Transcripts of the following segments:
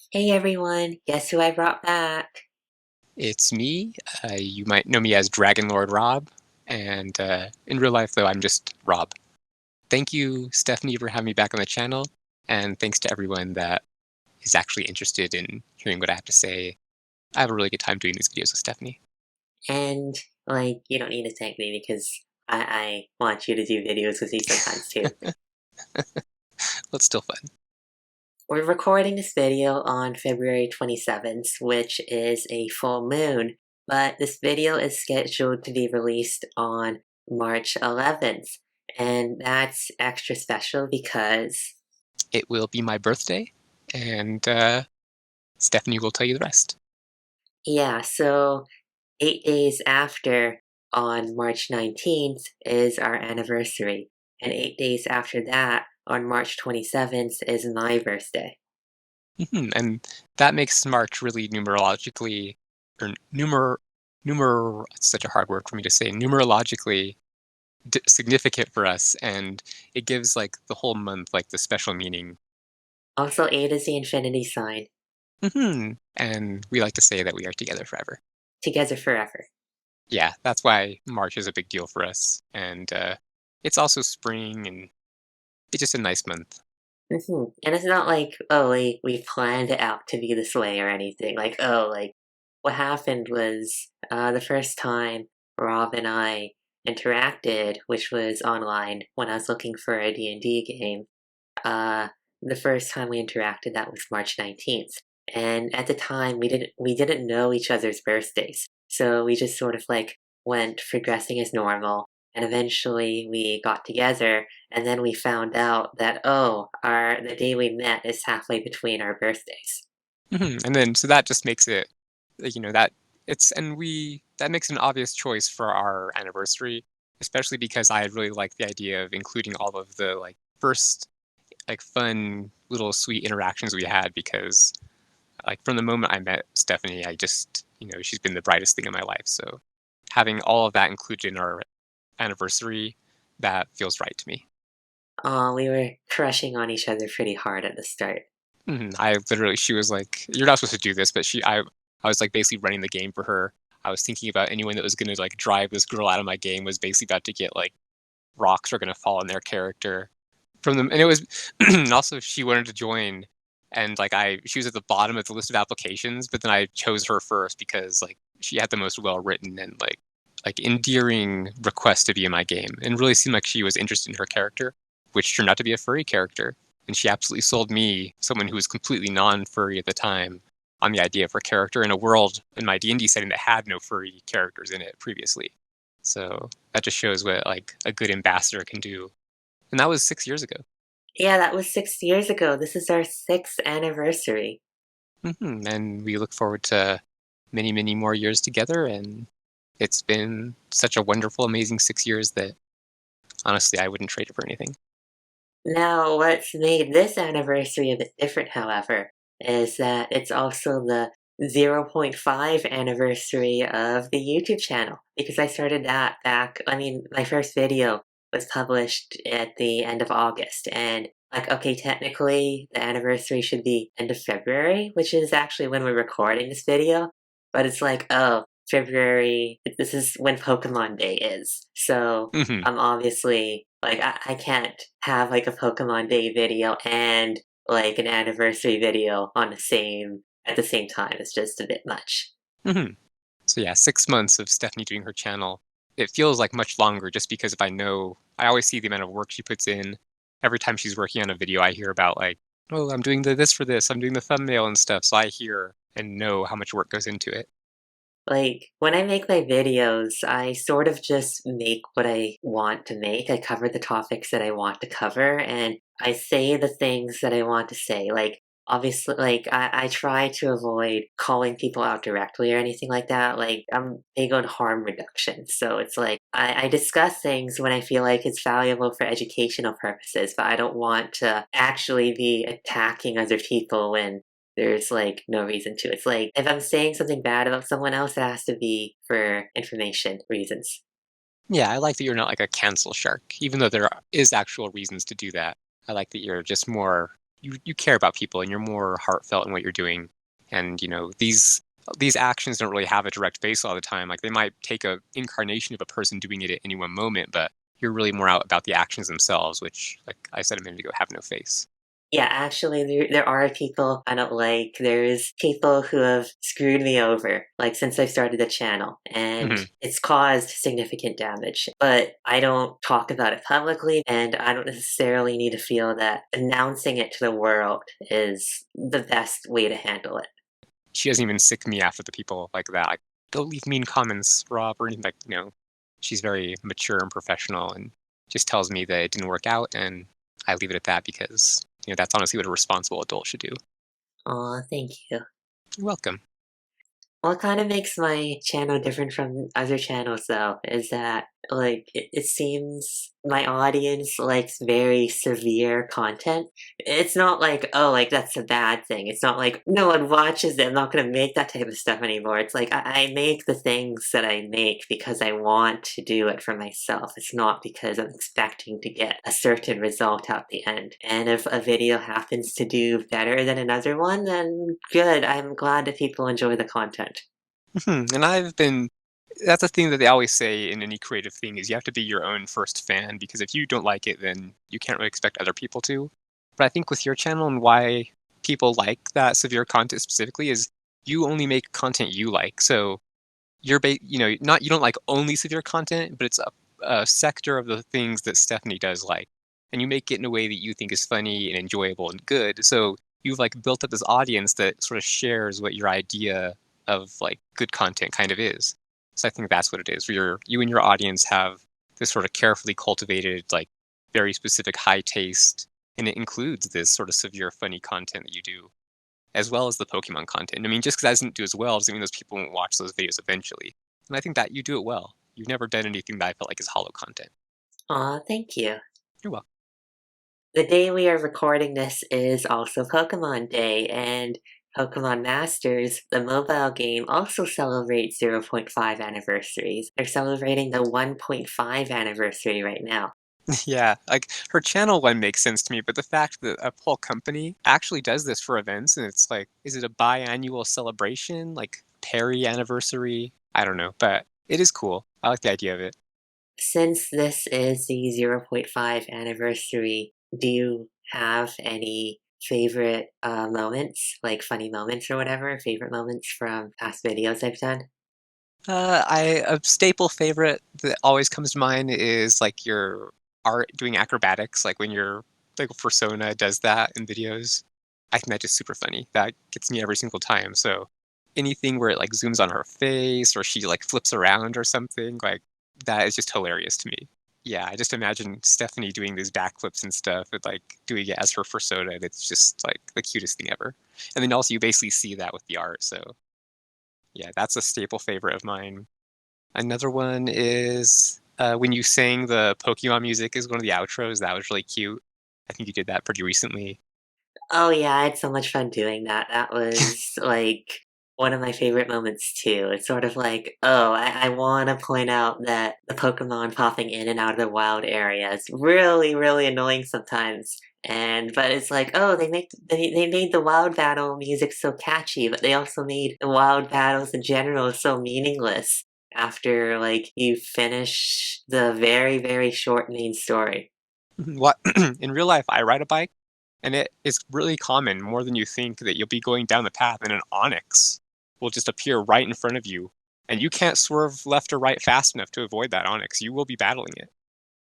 Hey everyone, guess who I brought back? It's me. You might know me as Dragon Lord Rob, and in real life, though, I'm just Rob. Thank you, Stephanie, for having me back on the channel, and thanks to everyone that is actually interested in hearing what I have to say. I have a really good time doing these videos with Stephanie. And, you don't need to thank me because I want you to do videos with me sometimes too. But it's still fun. We're recording this video on February 27th, which is a full moon, but this video is scheduled to be released on March 11th, and that's extra special because, It will be my birthday, and Stephanie will tell you the rest. yeah, so 8 days after, on March 19th, is our anniversary, and 8 days after that, on March 27th, is my birthday. And that makes March really numerologically, or it's such a hard word for me to say, numerologically significant for us, and it gives like the whole month like the special meaning. Also, 8 is the infinity sign. And we like to say that we are together forever. Together forever. Yeah, that's why March is a big deal for us, and it's also spring, and it's just a nice month. And it's not like, oh, we planned it out to be this way or anything. What happened was the first time Rob and I interacted, which was online when I was looking for a D&D game. Uh, the first time we interacted, that was March 19th. And at the time, we didn't know each other's birthdays. So we just sort of went progressing as normal. And eventually we got together, and then we found out that, oh, the day we met is halfway between our birthdays. And then so that just makes it, that it's and we that makes an obvious choice for our anniversary, especially because I really like the idea of including all of the like first like fun little sweet interactions we had because like from the moment I met Stephanie, I just, she's been the brightest thing in my life. So having all of that included in our anniversary, that feels right to me. We were crushing on each other pretty hard at the start. I literally, she was like, "You're not supposed to do this," but I was like basically running the game for her. I was thinking about anyone that was going to like drive this girl out of my game was basically about to get like rocks are going to fall on their character from them, and it was and also she wanted to join, and like she was at the bottom of the list of applications, but then I chose her first because like she had the most well written and like endearing request to be in my game, and really seemed like she was interested in her character, which turned out to be a furry character, and she absolutely sold me, someone who was completely non-furry at the time, on the idea of her character in a world in my D&D setting that had no furry characters in it previously. So that just shows what like a good ambassador can do, and that was 6 years ago. Yeah, that was 6 years ago. This is our sixth anniversary. And we look forward to many, many more years together. And it's been such a wonderful, amazing 6 years that honestly, I wouldn't trade it for anything. Now, what's made this anniversary a bit different, however, is that it's also the zero point 0.5 anniversary of the YouTube channel, because I started that back, I mean, my first video was published at the end of August, and okay, technically the anniversary should be end of February, which is actually when we're recording this video, but it's like, oh, February, this is when Pokemon Day is. So hmm I'm obviously I can't have like a Pokemon Day video and like an anniversary video on the same at the same time. It's just a bit much. hmm So yeah, 6 months of Stephanie doing her channel. It feels like much longer just because if I know, I always see the amount of work she puts in. Every time she's working on a video, I hear about like, oh, I'm doing this for this, I'm doing the thumbnail and stuff. So I hear and know how much work goes into it. Like when I make my videos, I sort of just make what I want to make. I cover the topics that I want to cover and I say the things that I want to say. Like obviously I try to avoid calling people out directly or anything like that. Like I'm big on harm reduction. So it's like I discuss things when I feel like it's valuable for educational purposes, but I don't want to actually be attacking other people when there's no reason to. It's like if I'm saying something bad about someone else, it has to be for information reasons. Yeah, I like that you're not like a cancel shark, even though there is actual reasons to do that. I like that you're just more you care about people and you're more heartfelt in what you're doing. And these actions don't really have a direct face all the time. Like they might take a incarnation of a person doing it at any one moment, but you're really more out about the actions themselves, which, like I said a minute ago, have no face. Yeah, actually, there are people I don't like. There's people who have screwed me over, like, since I started the channel, and Hmm. it's caused significant damage. But I don't talk about it publicly, and I don't necessarily need to feel that announcing it to the world is the best way to handle it. She doesn't even sick me after the people like that. Like, don't leave mean comments, Rob, or anything. She's very mature and professional, and just tells me that it didn't work out, and I leave it at that because that's honestly what a responsible adult should do. Aw, thank you. You're welcome. What kind of makes my channel different from other channels, though, is that, like, it seems my audience likes very severe content. It's not like, oh, like, that's a bad thing. It's not like, no one watches it, I'm not gonna make that type of stuff anymore. It's like, I make the things that I make because I want to do it for myself. It's not because I'm expecting to get a certain result at the end. And if a video happens to do better than another one, then good. I'm glad that people enjoy the content. And that's a thing that they always say in any creative thing is you have to be your own first fan because if you don't like it, then you can't really expect other people to. But I think with your channel and why people like that severe content specifically is you only make content you like. So not you don't like only severe content, but it's a sector of the things that Stephanie does like, and you make it in a way that you think is funny and enjoyable and good. So you've like built up this audience that sort of shares what your idea of like good content kind of is. So I think that's what it is. Where you and your audience have this sort of carefully cultivated, like very specific high taste, and it includes this sort of severe funny content that you do as well as the Pokemon content. I mean, just because I doesn't do as well doesn't mean those people won't watch those videos eventually. And I think that you do it well. You've never done anything that I felt like is hollow content. Aw, thank you. You're welcome. The day we are recording this is also Pokemon Day, and Pokemon Masters, the mobile game, also celebrates 0.5 anniversaries. They're celebrating the 1.5 anniversary right now. Yeah, like her channel one makes sense to me, but the fact that a whole company actually does this for events and it's like, is it a biannual celebration? Like Perry anniversary? I don't know, but it is cool. I like the idea of it. Since this is the 0.5 anniversary, do you have any favorite moments, like funny moments or whatever, favorite moments from past videos I've done? A staple favorite that always comes to mind is like your art doing acrobatics, like when your like persona does that in videos. I think that's just super funny. That gets me every single time. So anything where it like zooms on her face or she like flips around or something, like that is just hilarious to me. Yeah, I just imagine Stephanie doing these backflips and stuff and like doing it as her persona. And it's just like the cutest thing ever. And then also you basically see that with the art. So yeah, that's a staple favorite of mine. Another one is when you sang the Pokemon music as one of the outros. That was really cute. I think you did that pretty recently. Oh yeah, I had so much fun doing that. That was like one of my favorite moments too. It's sort of like, oh, I want to point out that the Pokemon popping in and out of the wild area is really, really annoying sometimes. And but it's like, oh, they made the wild battle music so catchy, but they also made the wild battles in general so meaningless after like you finish the very, very short main story. What in real life, I ride a bike, and it is really common, more than you think, that you'll be going down the path and an Onix will just appear right in front of you, and you can't swerve left or right fast enough to avoid that Onix. You will be battling it.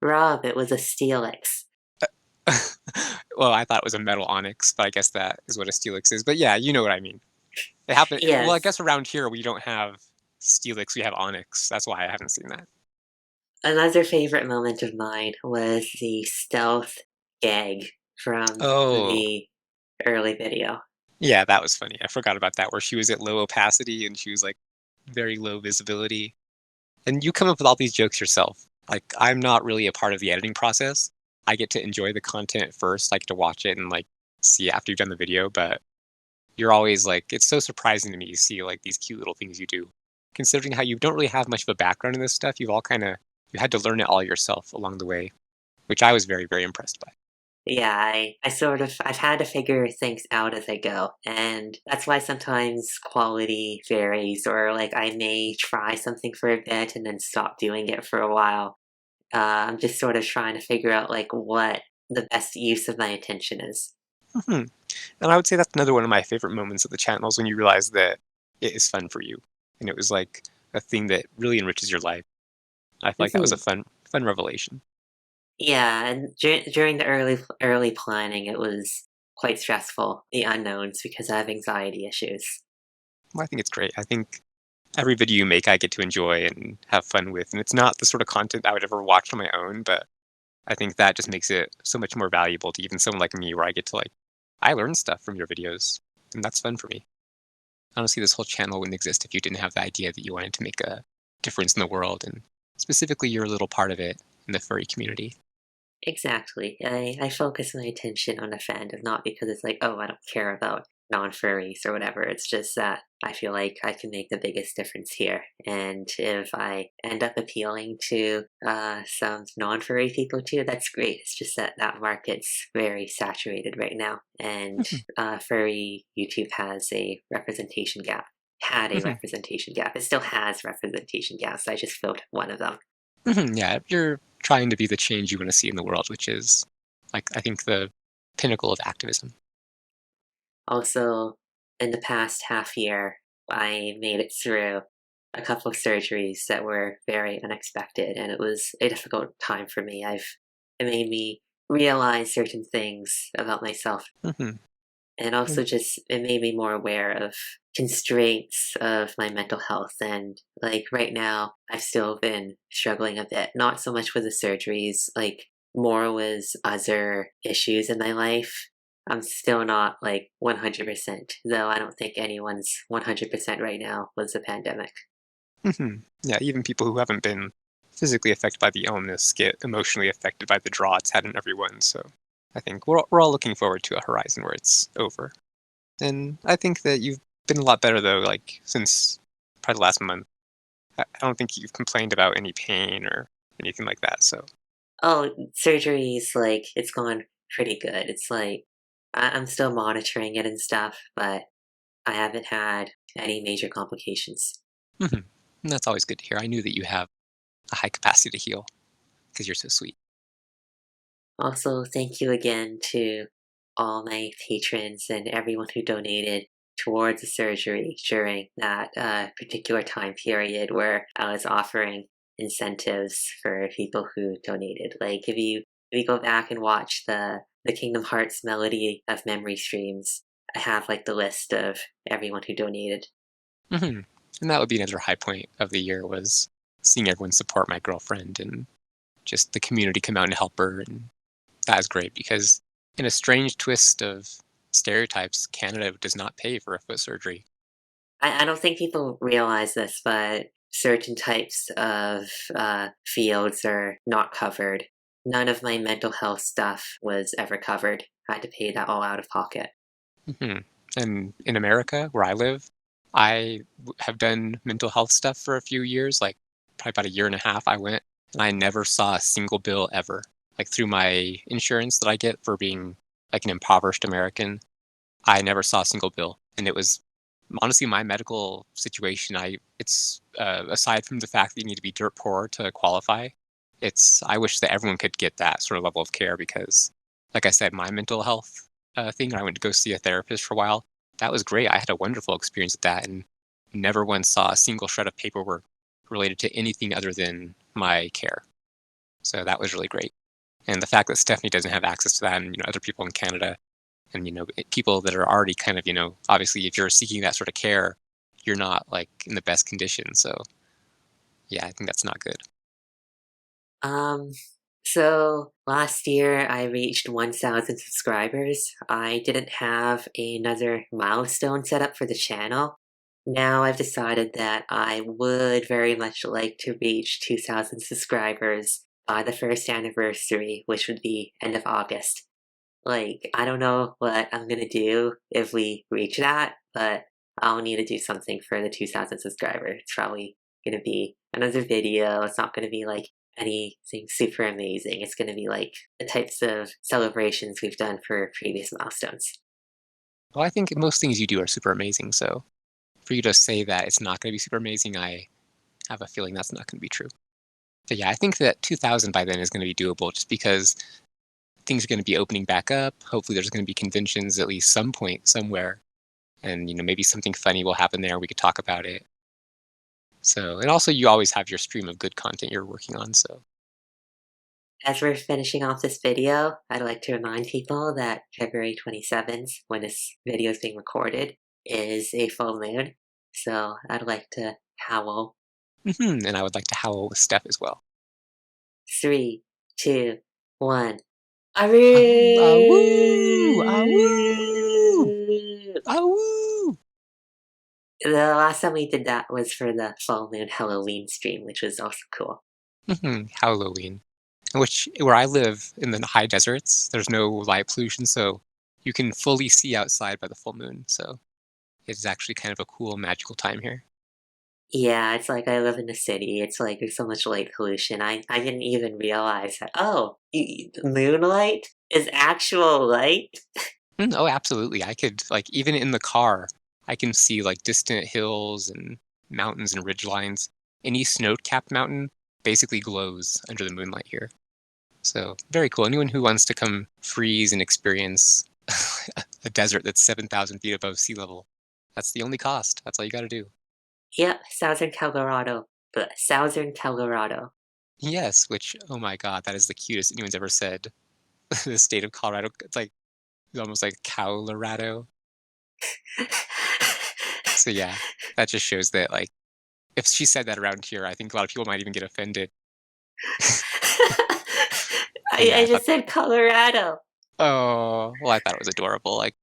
Rob, it was a Steelix. Well, I thought it was a metal Onix, but I guess that is what a Steelix is. But yeah, you know what I mean. It happened. Well, I Yes. guess around here we don't have Steelix, we have Onyx. That's why I haven't seen that. Another favorite moment of mine was the stealth gag from Oh, the early video. yeah, that was funny. I forgot about that, where she was at low opacity and she was like very low visibility. And you come up with all these jokes yourself. Like, I'm not really a part of the editing process. I get to enjoy the content first, like to watch it and like see it after you've done the video. But you're always like, it's so surprising to me to see like these cute little things you do. Considering how you don't really have much of a background in this stuff, you had to learn it all yourself along the way, which I was very, very impressed by. Yeah, I've had to figure things out as I go, and that's why sometimes quality varies, or like I may try something for a bit and then stop doing it for a while. I'm just sort of trying to figure out like what the best use of my attention is. Mhm. And I would say that's another one of my favorite moments of the channel is when you realize that it is fun for you, and it was, like, a thing that really enriches your life. I feel like that was a Mhm. fun revelation. Yeah, and during the early planning, it was quite stressful, the unknowns, because I have anxiety issues. Well, I think it's great. I think every video you make, I get to enjoy and have fun with, and it's not the sort of content I would ever watch on my own, but I think that just makes it so much more valuable to even someone like me where I get to, like I learn stuff from your videos, and that's fun for me. Honestly, this whole channel wouldn't exist if you didn't have the idea that you wanted to make a difference in the world, and specifically, you're a little part of it in the furry community. Exactly. I focus my attention on the fandom, not because it's like, oh, I don't care about non-furries or whatever. It's just that I feel like I can make the biggest difference here. And if I end up appealing to some non-furry people too, that's great. It's just that that market's very saturated right now. And Mhm, furry YouTube has a representation gap. Had a mhm, representation gap. It still has representation gaps. I just filled one of them. mhm, yeah, you're trying to be the change you wanna see in the world, which is, like, I think the pinnacle of activism. Also, in the past half year, I made it through a couple of surgeries that were very unexpected, and it was a difficult time for me. It made me realize certain things about myself, Mhm, and and also just it made me more aware of constraints of my mental health. And like right now, I've still been struggling a bit, not so much with the surgeries, like more was other issues in my life. I'm still not like 100%, though I don't think anyone's 100% right now with the pandemic. mhm, yeah, even people who haven't been physically affected by the illness get emotionally affected by the draw it's had on everyone, so I think we're all looking forward to a horizon where it's over. And I think that you've been a lot better though, like, since probably the last month. I don't think you've complained about any pain or anything like that, so Oh, surgeries, like, it's gone pretty good. It's like I'm still monitoring it and stuff, but I haven't had any major complications. mhm. And that's always good to hear. I knew that you have a high capacity to heal because 'cause you're so sweet. Also, thank you again to all my patrons and everyone who donated towards the surgery during that particular time period where I was offering incentives for people who donated. Like if you go back and watch the Kingdom Hearts Melody of Memory streams, I have like the list of everyone who donated. Mhm. And that would be another high point of the year was seeing everyone support my girlfriend and just the community come out and help her, and that is great because in a strange twist of stereotypes, Canada does not pay for a foot surgery. I don't think people realize this, but certain types of fields are not covered. None of my mental health stuff was ever covered. I had to pay that all out of pocket. Mhm. And in America, where I live, have done mental health stuff for a few years, like probably about a year and a half. I went and I never saw a single bill ever. Like through my insurance that I get for being like an impoverished American, I never saw a single bill. And it was honestly my medical situation. It's aside from the fact that you need to be dirt poor to qualify, I wish that everyone could get that sort of level of care because, like I said, my mental health thing, I went to go see a therapist for a while. That was great. I had a wonderful experience with that and never once saw a single shred of paperwork related to anything other than my care. So that was really great. And the fact that Stephanie doesn't have access to that, and other people in Canada, and people that are already kind of obviously if you're seeking that sort of care, you're not like in the best condition. So yeah, I think that's not good. Um, so last year I reached 1,000 subscribers. I didn't have another milestone set up for the channel. Now I've decided that I would very much like to reach 2,000 subscribers by the first anniversary, which would be end of August. Like, I don't know what I'm gonna do if we reach that, but I'll need to do something for the 2,000 subscribers. It's probably gonna be another video. It's not gonna be like anything super amazing. It's gonna be like the types of celebrations we've done for previous milestones. Well, I think most things you do are super amazing, so for you to say that it's not gonna be super amazing, I have a feeling that's not gonna be true. So yeah, I think that 2000 by then is gonna be doable just because things are gonna be opening back up. Hopefully, there's gonna be conventions at least some point somewhere, and, maybe something funny will happen there, we could talk about it. So and also you always have your stream of good content you're working on, so As we're finishing off this video, I'd like to remind people that February 27th, when this video is being recorded, is a full moon. So I'd like to howl. and I would like to howl with Steph as well. 3, 2, 1. "Ahoo, ahwoo, ahwoo, Aroo! ahwoo." The last time we did that was for the full moon Halloween stream, which was also cool. Halloween. Which where I live in the high deserts, there's no light pollution, so you can fully see outside by the full moon, so it's actually kind of a cool magical time here. Yeah, it's like I live in the city. It's like there's so much light pollution. I didn't even realize that. Oh, moonlight is actual light. Oh, absolutely. I could like even in the car, I can see like distant hills and mountains and ridge lines. Any snow-capped mountain basically glows under the moonlight here. So very cool. Anyone who wants to come freeze and experience a desert that's 7,000 feet above sea level, that's the only cost. That's all you got to do. Yep, Southern Colorado. But Southern Colorado. Yes, which oh my god, that is the cutest anyone's ever said. The state of Colorado, it's like it's almost like Colorado. So yeah, that just shows that like if she said that around here, I think a lot of people might even get offended. But yeah, I I thought, just said Colorado. oh, well, I thought it was adorable. Like,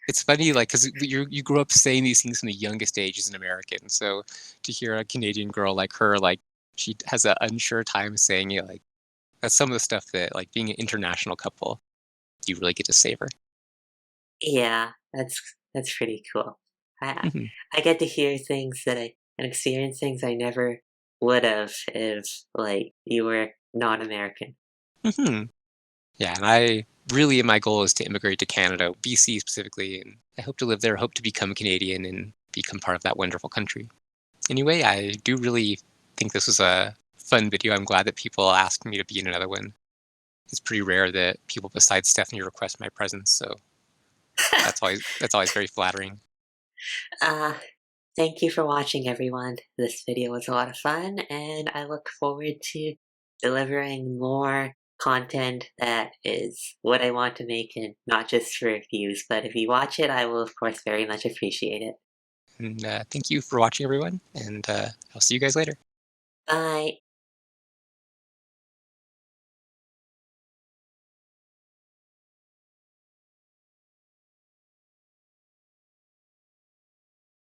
it's funny, like, because you grew up saying these things from the youngest age as an American. So to hear a Canadian girl like her, like, she has an unsure time saying it, like, that's some of the stuff that, like, being an international couple, you really get to savor. Yeah, that's pretty cool. I hmm I get to hear things that I and experience things I never would have if like you were not American. hmm Yeah, and I really, my goal is to immigrate to Canada, BC specifically, and I hope to live there, hope to become Canadian and become part of that wonderful country. Anyway, I do really think this was a fun video. I'm glad that people asked me to be in another one. It's pretty rare that people besides Stephanie request my presence, so that's always very flattering. Uh, Thank you for watching, everyone. This video was a lot of fun, and I look forward to delivering more content that is what I want to make and not just for views. But if you watch it, I will, of course, very much appreciate it. And thank you for watching, everyone, and I'll see you guys later. Bye.